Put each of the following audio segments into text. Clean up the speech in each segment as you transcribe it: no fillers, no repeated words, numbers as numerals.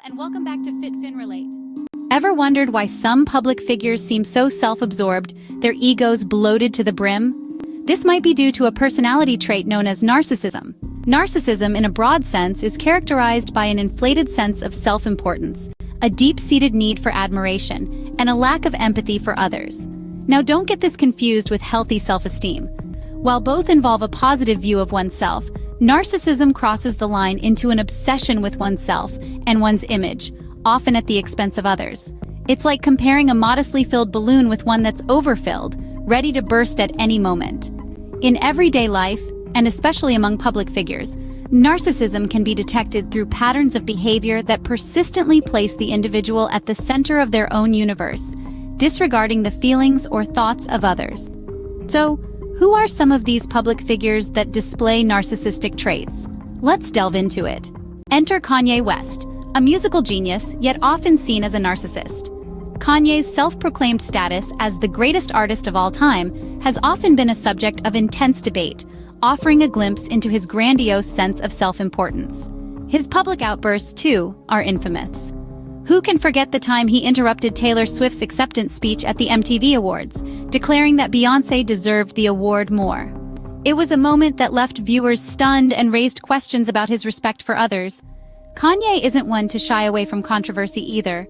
and welcome back to FitFinRelate. Ever wondered why some public figures seem so self-absorbed, their egos bloated to the brim? This might be due to a personality trait known as narcissism. Narcissism, in a broad sense, is characterized by an inflated sense of self-importance, a deep-seated need for admiration, and a lack of empathy for others. Now, don't get this confused with healthy self-esteem. While both involve a positive view of oneself, narcissism crosses the line into an obsession with oneself and one's image, often at the expense of others. It's like comparing a modestly filled balloon with one that's overfilled, ready to burst at any moment. In everyday life, and especially among public figures, narcissism can be detected through patterns of behavior that persistently place the individual at the center of their own universe, disregarding the feelings or thoughts of others. So, who are some of these public figures that display narcissistic traits? Let's delve into it. Enter Kanye West, a musical genius, yet often seen as a narcissist. Kanye's self-proclaimed status as the greatest artist of all time has often been a subject of intense debate, offering a glimpse into his grandiose sense of self-importance. His public outbursts, too, are infamous. Who can forget the time he interrupted Taylor Swift's acceptance speech at the MTV Awards, declaring that Beyoncé deserved the award more? It was a moment that left viewers stunned and raised questions about his respect for others. Kanye isn't one to shy away from controversy either.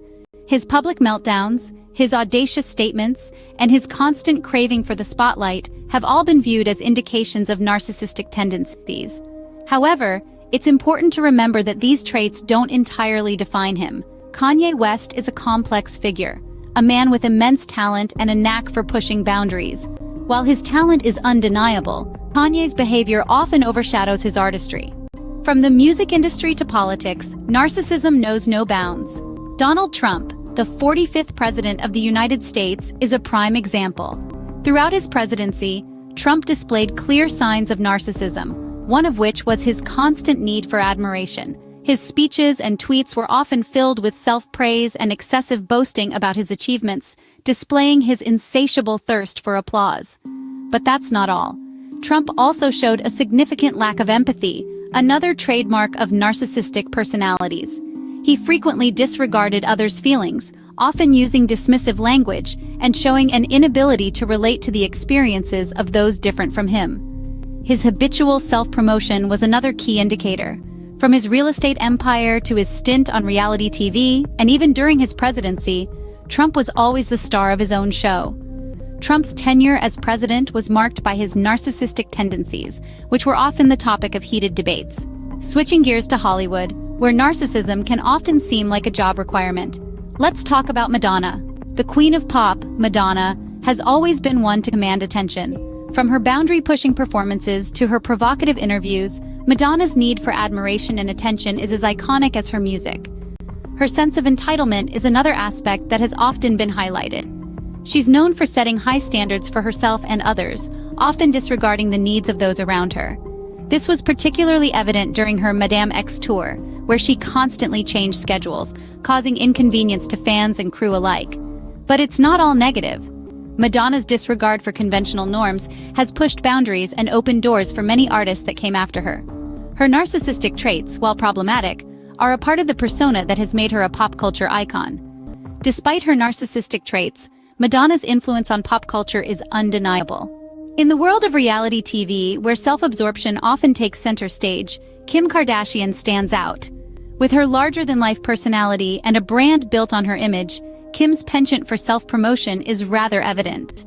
His public meltdowns, his audacious statements, and his constant craving for the spotlight have all been viewed as indications of narcissistic tendencies. However, it's important to remember that these traits don't entirely define him. Kanye West is a complex figure, a man with immense talent and a knack for pushing boundaries. While his talent is undeniable, Kanye's behavior often overshadows his artistry. From the music industry to politics, narcissism knows no bounds. Donald Trump, the 45th president of the United States, is a prime example. Throughout his presidency, Trump displayed clear signs of narcissism, one of which was his constant need for admiration. His speeches and tweets were often filled with self-praise and excessive boasting about his achievements, displaying his insatiable thirst for applause. But that's not all. Trump also showed a significant lack of empathy, another trademark of narcissistic personalities. He frequently disregarded others' feelings, often using dismissive language and showing an inability to relate to the experiences of those different from him. His habitual self-promotion was another key indicator. From his real estate empire to his stint on reality TV, and even during his presidency, Trump was always the star of his own show. Trump's tenure as president was marked by his narcissistic tendencies, which were often the topic of heated debates. Switching gears to Hollywood, where narcissism can often seem like a job requirement. Let's talk about Madonna. The queen of pop, Madonna, has always been one to command attention. From her boundary-pushing performances to her provocative interviews, Madonna's need for admiration and attention is as iconic as her music. Her sense of entitlement is another aspect that has often been highlighted. She's known for setting high standards for herself and others, often disregarding the needs of those around her. This was particularly evident during her Madame X tour, where she constantly changed schedules, causing inconvenience to fans and crew alike. But it's not all negative. Madonna's disregard for conventional norms has pushed boundaries and opened doors for many artists that came after her. Her narcissistic traits, while problematic, are a part of the persona that has made her a pop culture icon. Despite her narcissistic traits, Madonna's influence on pop culture is undeniable. In the world of reality TV, where self-absorption often takes center stage, Kim Kardashian stands out. With her larger-than-life personality and a brand built on her image, Kim's penchant for self-promotion is rather evident.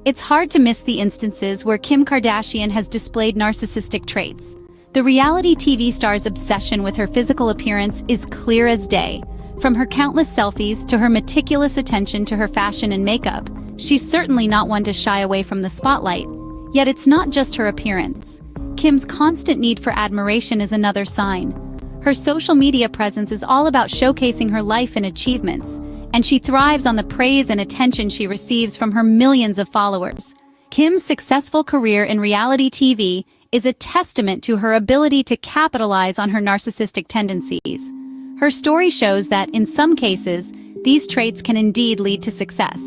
It's hard to miss the instances where Kim Kardashian has displayed narcissistic traits. The reality TV star's obsession with her physical appearance is clear as day. From her countless selfies to her meticulous attention to her fashion and makeup, she's certainly not one to shy away from the spotlight. Yet it's not just her appearance. Kim's constant need for admiration is another sign. Her social media presence is all about showcasing her life and achievements, and she thrives on the praise and attention she receives from her millions of followers. Kim's successful career in reality TV is a testament to her ability to capitalize on her narcissistic tendencies. Her story shows that, in some cases, these traits can indeed lead to success.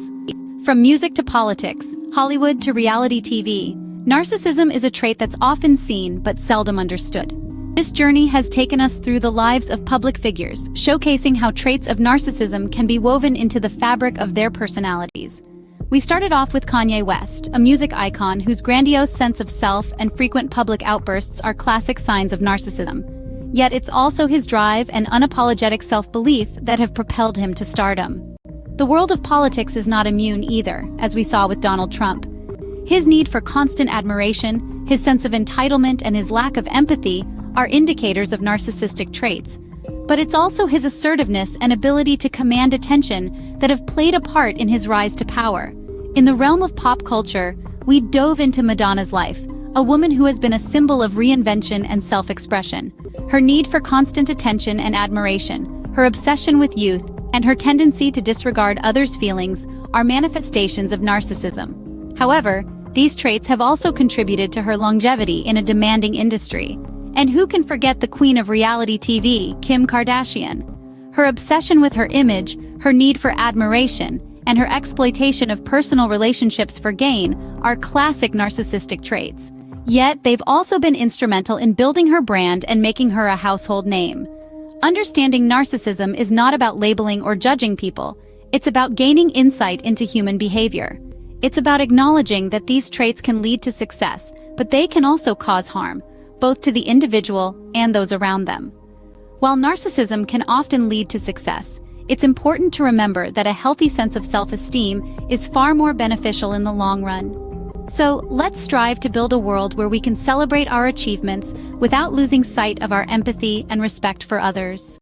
From music to politics, Hollywood to reality TV, narcissism is a trait that's often seen but seldom understood. This journey has taken us through the lives of public figures, showcasing how traits of narcissism can be woven into the fabric of their personalities. We started off with Kanye West, a music icon whose grandiose sense of self and frequent public outbursts are classic signs of narcissism. Yet it's also his drive and unapologetic self-belief that have propelled him to stardom. The world of politics is not immune either, as we saw with Donald Trump. His need for constant admiration, his sense of entitlement, and his lack of empathy are indicators of narcissistic traits. But it's also his assertiveness and ability to command attention that have played a part in his rise to power. In the realm of pop culture, we dove into Madonna's life, a woman who has been a symbol of reinvention and self-expression. Her need for constant attention and admiration, her obsession with youth, and her tendency to disregard others' feelings are manifestations of narcissism. However, these traits have also contributed to her longevity in a demanding industry. And who can forget the queen of reality TV, Kim Kardashian? Her obsession with her image, her need for admiration, and her exploitation of personal relationships for gain are classic narcissistic traits. Yet, they've also been instrumental in building her brand and making her a household name. Understanding narcissism is not about labeling or judging people. It's about gaining insight into human behavior. It's about acknowledging that these traits can lead to success, but they can also cause harm, both to the individual and those around them. While narcissism can often lead to success, it's important to remember that a healthy sense of self-esteem is far more beneficial in the long run. So, let's strive to build a world where we can celebrate our achievements without losing sight of our empathy and respect for others.